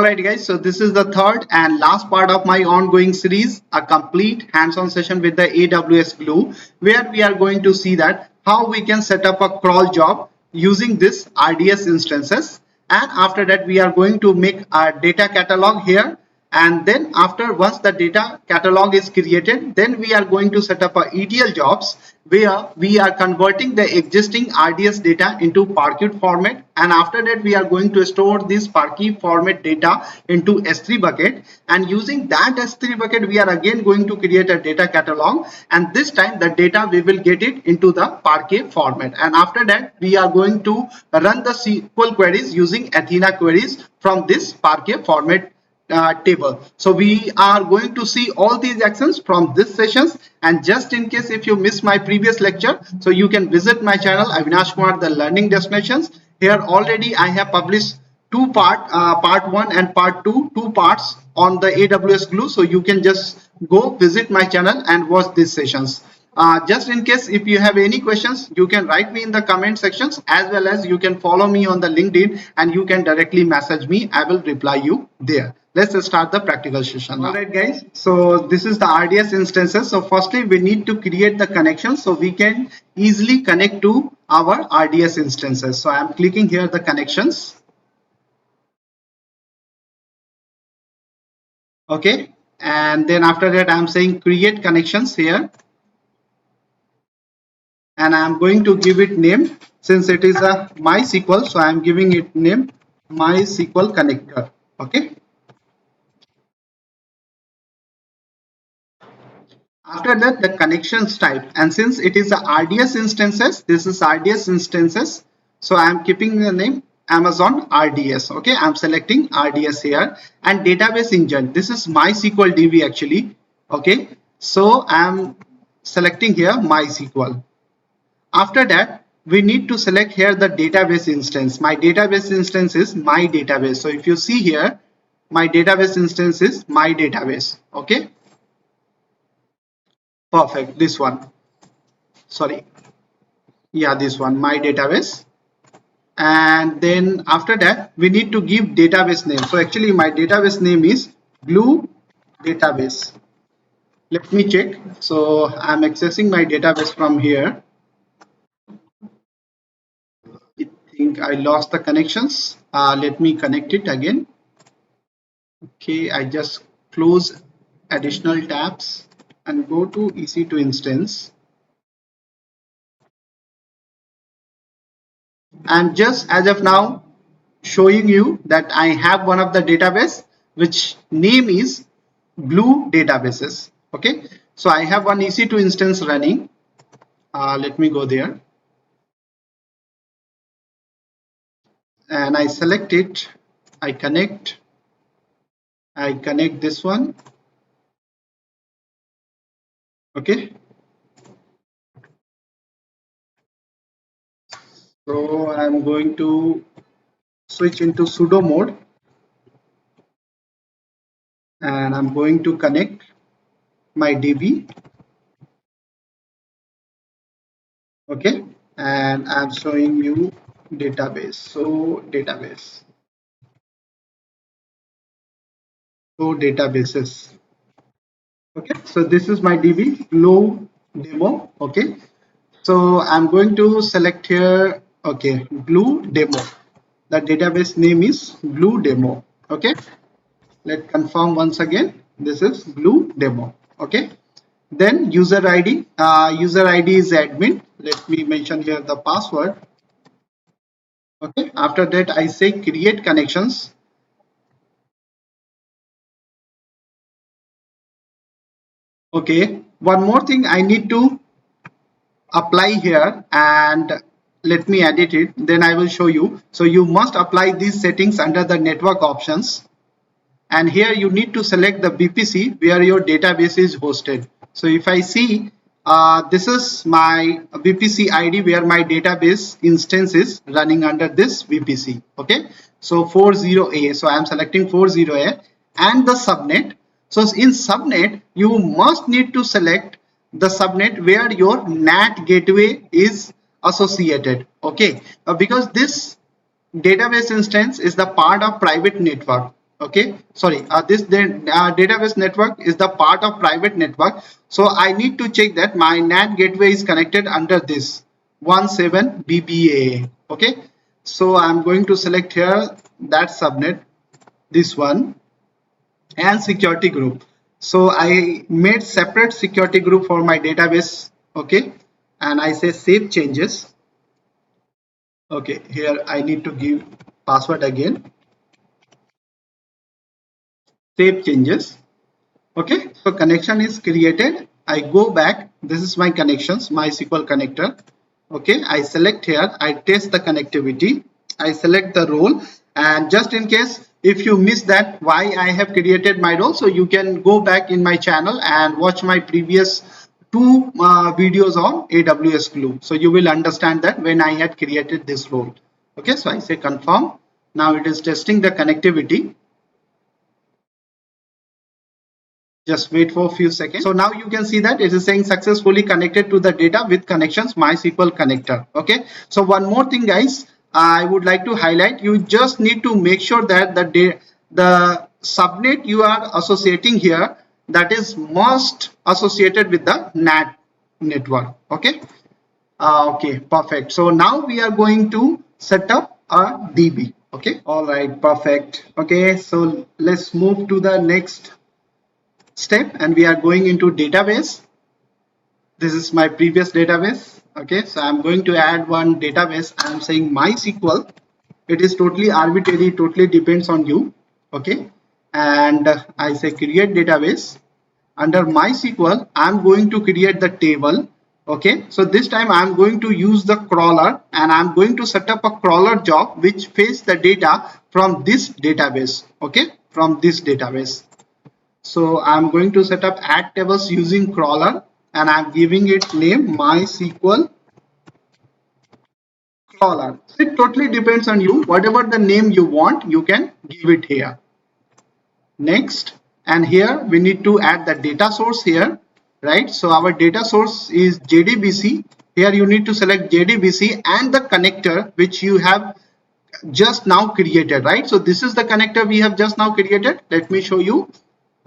Alright guys, so this is the third and last part of my ongoing series, a complete hands-on session with the AWS Glue, where we are going to see that how we can set up a crawl job using this RDS instances, and after that we are going to make a data catalog here, and then after once the data catalog is created, then we are going to set up a ETL jobs where we are converting the existing RDS data into Parquet format, and after that we are going to store this Parquet format data into S3 bucket, and using that S3 bucket we are again going to create a data catalog, and this time the data we will get it into the Parquet format, and after that we are going to run the SQL queries using Athena queries from this Parquet format table. So we are going to see all these actions from this sessions, and just in case if you missed my previous lecture, so you can visit my channel Avinash Kumar the learning destinations. Here already I have published part 1 and part 2, two parts on the AWS Glue, so you can just go visit my channel and watch these sessions. Just in case if you have any questions, you can write me in the comment sections, as well as you can follow me on the LinkedIn and you can directly message me. I will reply you there. Let's start the practical session now. Alright guys, so this is the RDS instances. So firstly we need to create the connection so we can easily connect to our RDS instances. So I'm clicking here the connections. Okay, and then after that I'm saying create connections here, and I'm going to give it name. Since it is a MySQL, so I'm giving it name MySQL connector. Okay. After that, the connections type, and since it is a RDS instances, this is RDS instances, so I'm keeping the name Amazon RDS. Okay, I'm selecting RDS here, and database engine, this is MySQL DB actually. Okay, so I'm selecting here MySQL. After that, we need to select here the database instance. My database instance is my database. So if you see here, my database instance is my database. Okay, perfect. This one, sorry, yeah, this one, my database. And then after that we need to give database name. So actually my database name is Glue database. Let me check. So I'm accessing my database from here. I think I lost the connections. Let me connect it again. Okay, I just close additional tabs and go to EC2 instance. And just as of now showing you that I have one of the database which name is Glue databases. Okay, so I have one EC2 instance running. Let me go there and I select it. I connect this one. Okay, so I'm going to switch into sudo mode and I'm going to connect my DB. Okay, and I'm showing you database. So database, so databases. Okay, so this is my DB Glue demo. Okay, so I'm going to select here. Okay, Glue demo. The database name is Glue demo. Okay, let's confirm once again. This is Glue demo. Okay, then user ID. User ID is admin. Let me mention here the password. Okay, after that I say create connections. Okay, one more thing I need to apply here, and let me edit it, then I will show you. So you must apply these settings under the network options, and here you need to select the VPC where your database is hosted. So if I see this is my VPC ID where my database instance is running under this VPC. Okay, so 40A, so I am selecting 40A, and the subnet. So in subnet you must need to select the subnet where your NAT gateway is associated. Okay, because this database instance is the part of private network. Okay, sorry, this database network is the part of private network, so I need to check that my NAT gateway is connected under this 17 BBA. Okay, so I'm going to select here that subnet, this one, and security group. So I made separate security group for my database. Okay, and I say save changes. Okay, here I need to give password again, save changes. Okay, so connection is created. I go back. This is my connections, MySQL connector. Okay, I select here, I test the connectivity, I select the role, and just in case if you miss that why I have created my role, so you can go back in my channel and watch my previous two videos on AWS Glue, so you will understand that when I had created this role. Okay, so I say confirm. Now it is testing the connectivity. Just wait for a few seconds. So now you can see that it is saying successfully connected to the data with connections MySQL connector. Okay, so one more thing guys, I would like to highlight, you just need to make sure that the subnet you are associating here, that is must associated with the NAT network. Okay, okay, perfect. So now we are going to set up a DB. Okay, all right, perfect. Okay, so let's move to the next step, and we are going into database. This is my previous database. Okay, so I'm going to add one database. I'm saying MySQL. It is totally arbitrary, totally depends on you. Okay, and I say create database. Under MySQL, I'm going to create the table. Okay, so this time I'm going to use the crawler, and I'm going to set up a crawler job which fetch the data from this database. Okay, from this database. So I'm going to set up add tables using crawler, and I'm giving it name MySQL crawler. It totally depends on you. Whatever the name you want, you can give it here. Next, and here we need to add the data source here, right? So our data source is JDBC. Here you need to select JDBC and the connector which you have just now created, right? So this is the connector we have just now created. Let me show you.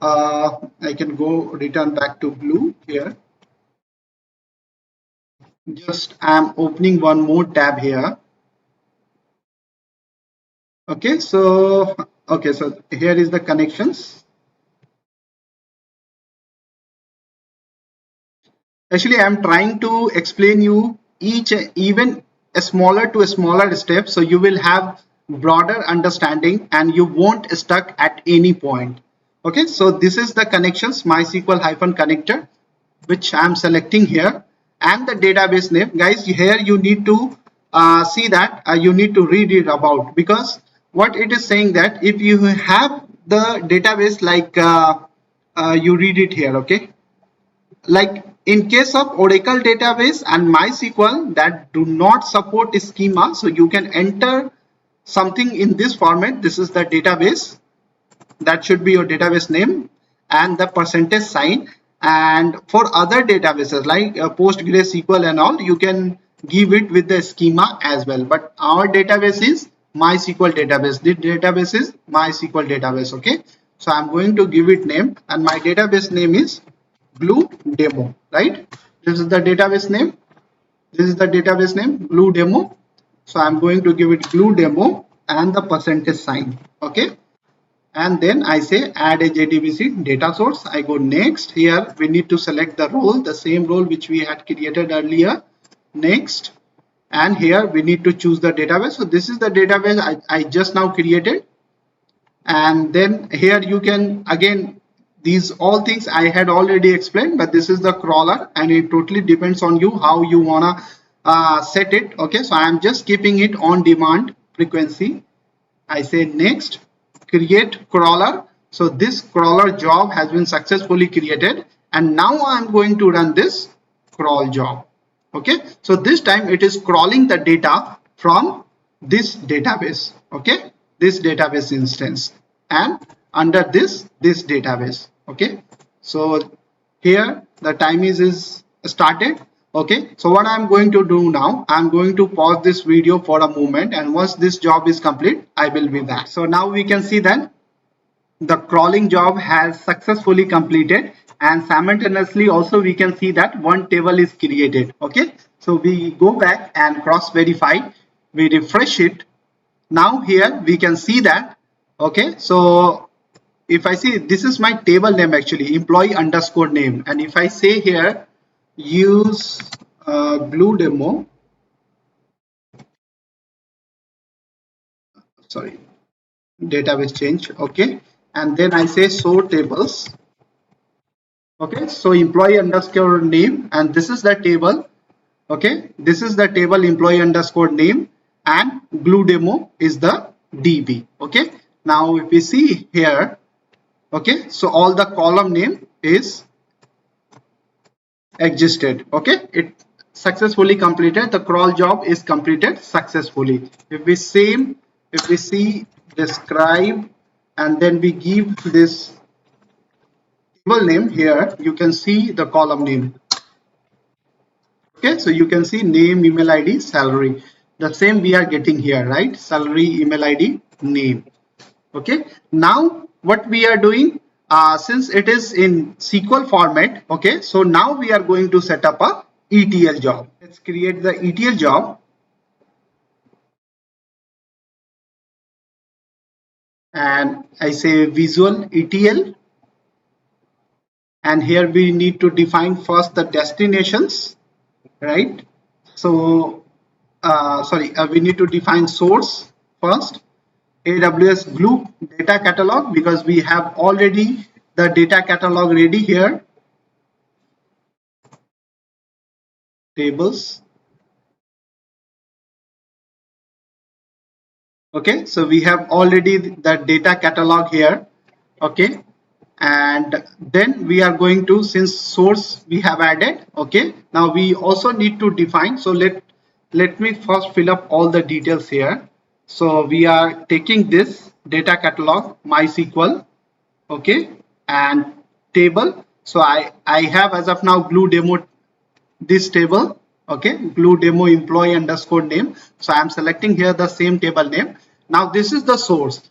I can go return back to Glue here. Just I'm opening one more tab here. Okay, so here is the connections. Actually, I'm trying to explain you each, even a smaller to a smaller step, so you will have broader understanding and you won't stuck at any point. Okay, so this is the connections MySQL hyphen connector which I'm selecting here, and the database name. Guys, here you need to see that you need to read it about, because what it is saying that if you have the database like you read it here. Okay, like in case of Oracle database and MySQL that do not support schema, so you can enter something in this format. This is the database, that should be your database name and the percentage sign. And for other databases like PostgreSQL and all, you can give it with the schema as well, but our database is MySQL database. This database is MySQL database. Okay, so I'm going to give it name, and my database name is Glue Demo, right? This is the database name. This is the database name, Glue Demo. So I'm going to give it Glue Demo and the percentage sign. Okay, and then I say add a JDBC data source. I go next. Here we need to select the role, the same role which we had created earlier. Next, and here we need to choose the database. So this is the database I just now created, and then here you can again, these all things I had already explained, but this is the crawler and it totally depends on you how you wanna set it. Okay, so I am just keeping it on demand frequency. I say next, create crawler. So this crawler job has been successfully created, and now I'm going to run this crawl job. Okay, so this time it is crawling the data from this database. Okay, this database instance, and under this database. Okay, so here the time is started. Okay, so what I'm going to do now, I'm going to pause this video for a moment, and once this job is complete I will be back. So now we can see that the crawling job has successfully completed, and simultaneously also we can see that one table is created. Okay, so we go back and cross verify, we refresh it. Now here we can see that. Okay, so if I see, this is my table name actually, employee underscore name, and if I say here use glue demo, sorry, database change. Okay, and then I say sort tables. Okay, so employee underscore name, and this is the table. Okay, this is the table employee underscore name, and glue demo is the DB. Okay, now if we see here, okay, so all the column name is existed. Okay, it successfully completed, the crawl job is completed successfully. If we same, if we see describe, and then we give this table name here, you can see the column name. Okay, so you can see name, email ID, salary. The same we are getting here, right? Salary, email ID, name. Okay, now what we are doing, since it is in SQL format, okay, so now we are going to set up a ETL job. Let's create the ETL job, and I say visual ETL, and here we need to define first the destinations, right? So we need to define source first, AWS Glue data catalog, because we have already the data catalog ready here, tables. Okay, so we have already the data catalog here. Okay, and then we are going to, since source we have added, okay, now we also need to define. So let me first fill up all the details here. So we are taking this data catalog MySQL, okay, and table. So I have as of now glue demo, this table. Okay, glue demo employee underscore name. So I am selecting here the same table name. Now this is the source.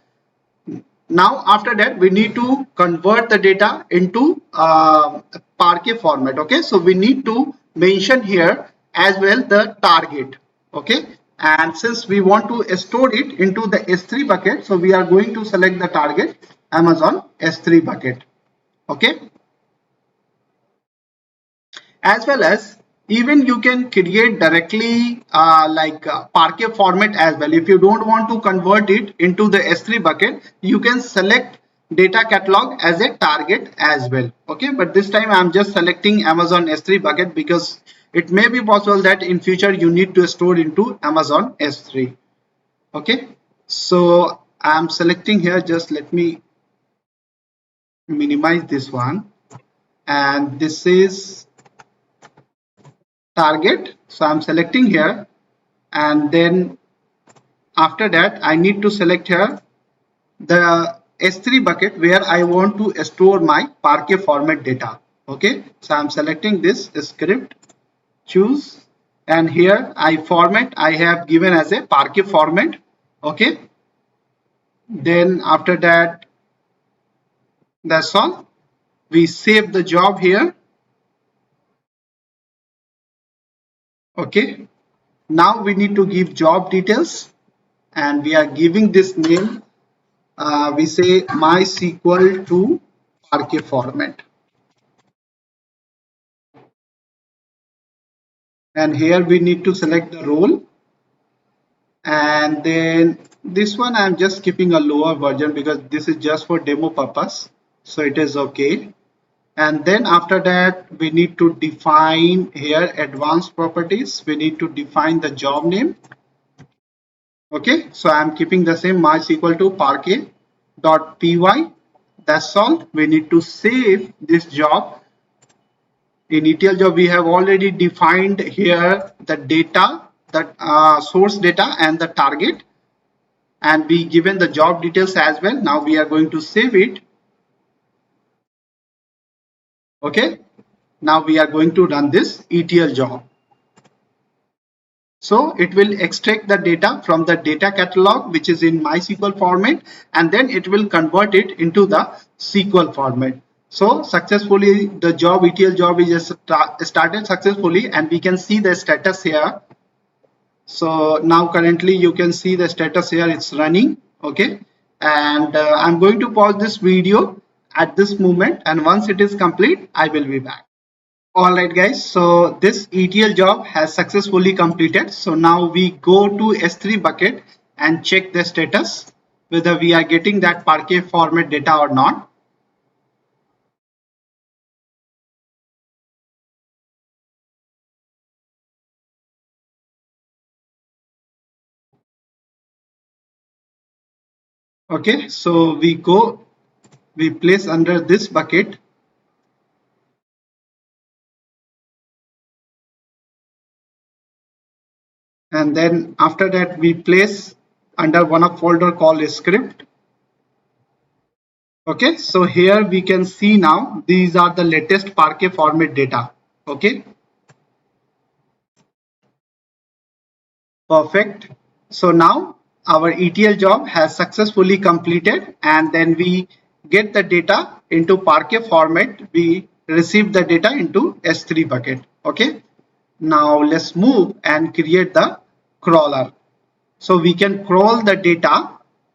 Now after that we need to convert the data into Parquet format. Okay, so we need to mention here as well the target. Okay, and since we want to store it into the S3 bucket, so we are going to select the target Amazon S3 bucket. Okay, as well as even you can create directly Parquet format as well. If you don't want to convert it into the S3 bucket, you can select data catalog as a target as well. Okay, but this time I'm just selecting Amazon S3 bucket because it may be possible that in future you need to store into Amazon S3. Okay, so I'm selecting here, just let me minimize this one, and this is target. So I'm selecting here, and then after that I need to select here the S3 bucket where I want to store my Parquet format data. Okay, so I'm selecting this script, choose, and here I have given as a Parquet format. Okay, then after that, that's all. We save the job here. Okay, now we need to give job details, and we are giving this name, we say MySQL to Parquet format, and here we need to select the role, and then this one I'm just keeping a lower version because this is just for demo purpose, so it is okay. And then after that we need to define here advanced properties, we need to define the job name. Okay, so I'm keeping the same MySQL to Parquet.py. That's all. We need to save this job. In ETL job, we have already defined here the data, that source data and the target, and we given the job details as well. Now we are going to save it. Okay, now we are going to run this ETL job. So it will extract the data from the data catalog, which is in MySQL format, and then it will convert it into the SQL format. So successfully, the job ETL job is just started successfully, and we can see the status here. So now currently you can see the status here, it's running. Okay, and I'm going to pause this video at this moment, and once it is complete, I will be back. Alright guys, so this ETL job has successfully completed. So now we go to S3 bucket and check the status whether we are getting that Parquet format data or not. Okay, so we place under this bucket, and then after that we place under one of folder called script. Okay, so here we can see now these are the latest Parquet format data. Okay, perfect. So now our ETL job has successfully completed, and then we get the data into Parquet format. We receive the data into S3 bucket. Okay, now let's move and create the crawler. So we can crawl the data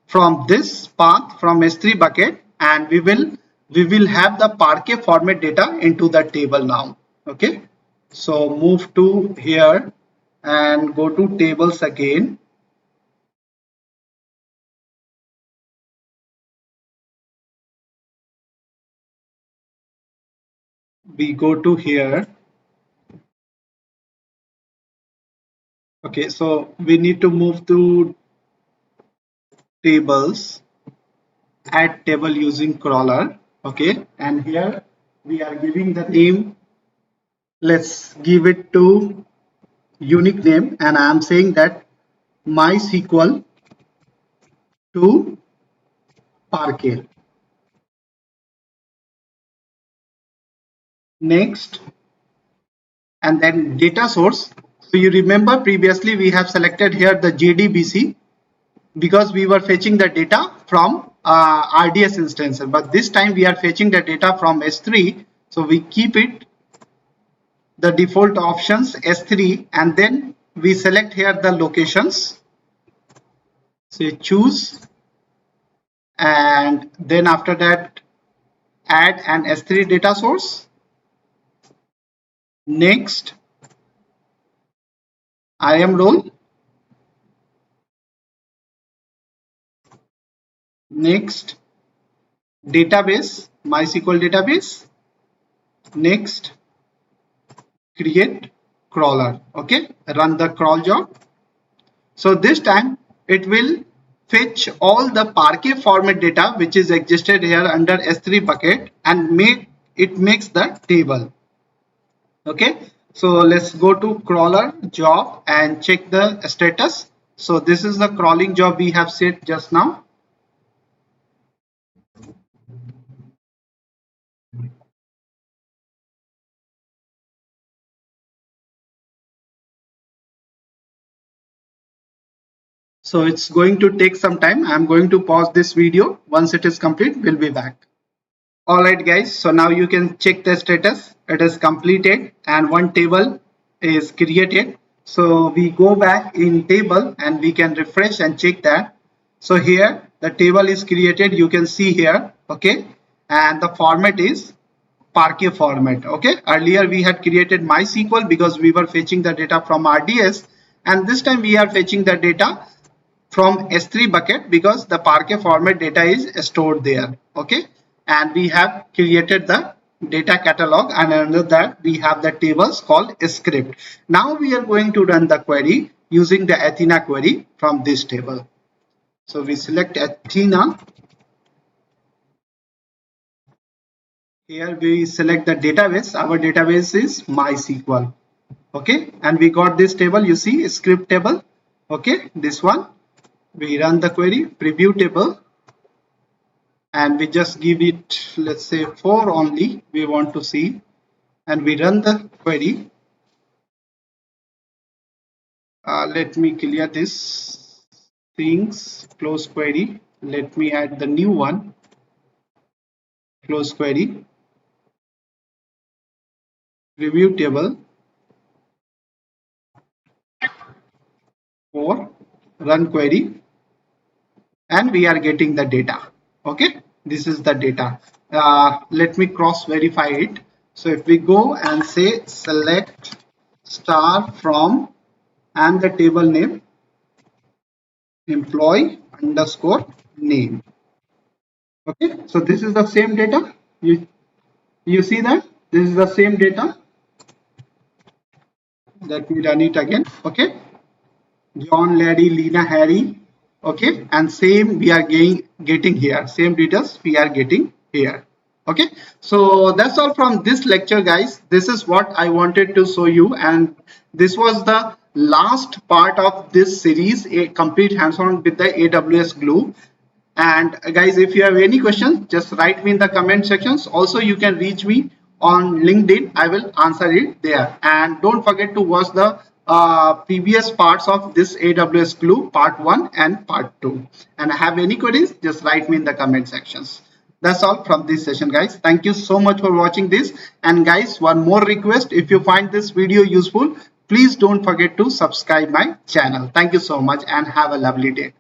from this path from S3 bucket, and we will have the Parquet format data into the table now. Okay, so move to here and go to tables again. We go to here. Okay, so we need to move to tables, add table using crawler. Okay, and here we are giving the name. Let's give it to unique name, and I am saying that MySQL to Parquet. Next, and then data source. So you remember previously we have selected here the JDBC because we were fetching the data from RDS instance, but this time we are fetching the data from S3. So we keep it the default options S3, and then we select here the locations. Say choose, and then after that add an S3 data source. Next, IAM role. Next, database, MySQL database. Next, create crawler. Okay, run the crawl job. So this time it will fetch all the Parquet format data which is existed here under S3 bucket and makes the table. Okay, so let's go to crawler job and check the status. So this is the crawling job we have set just now. So it's going to take some time. I'm going to pause this video. Once it is complete, we'll be back. Alright guys, so now you can check the status. It is completed and one table is created. So we go back in table and we can refresh and check that. So here the table is created, you can see here, okay, and the format is Parquet format. Okay, earlier we had created MySQL because we were fetching the data from RDS, and this time we are fetching the data from S3 bucket because the Parquet format data is stored there. Okay, and we have created the data catalog, and under that we have the tables called script. Now we are going to run the query using the Athena query from this table. So we select Athena. Here we select the database. Our database is MySQL. Okay, and we got this table, you see, script table. Okay, this one. We run the query, preview table, and we just give it, let's say 4 only we want to see, and we run the query. Let me clear this things. Close query. Let me add the new one. Close query. Review table for run query, and we are getting the data. Okay, this is the data. Let me cross verify it. So if we go and say select star from and the table name employee underscore name. Okay, so this is the same data. You see that this is the same data. Let me run it again. Okay, John, Larry, Lena, Harry. Okay, and same we are getting here. Same details we are getting here. Okay, so that's all from this lecture, guys. This is what I wanted to show you, and this was the last part of this series, a complete hands-on with the AWS Glue. And guys, if you have any questions, just write me in the comment sections. Also, you can reach me on LinkedIn. I will answer it there. And don't forget to watch the previous parts of this AWS Glue part 1 and part 2. And have any queries, just write me in the comment sections. That's all from this session, guys. Thank you so much for watching this. And guys, one more request: if you find this video useful, please don't forget to subscribe my channel. Thank you so much and have a lovely day.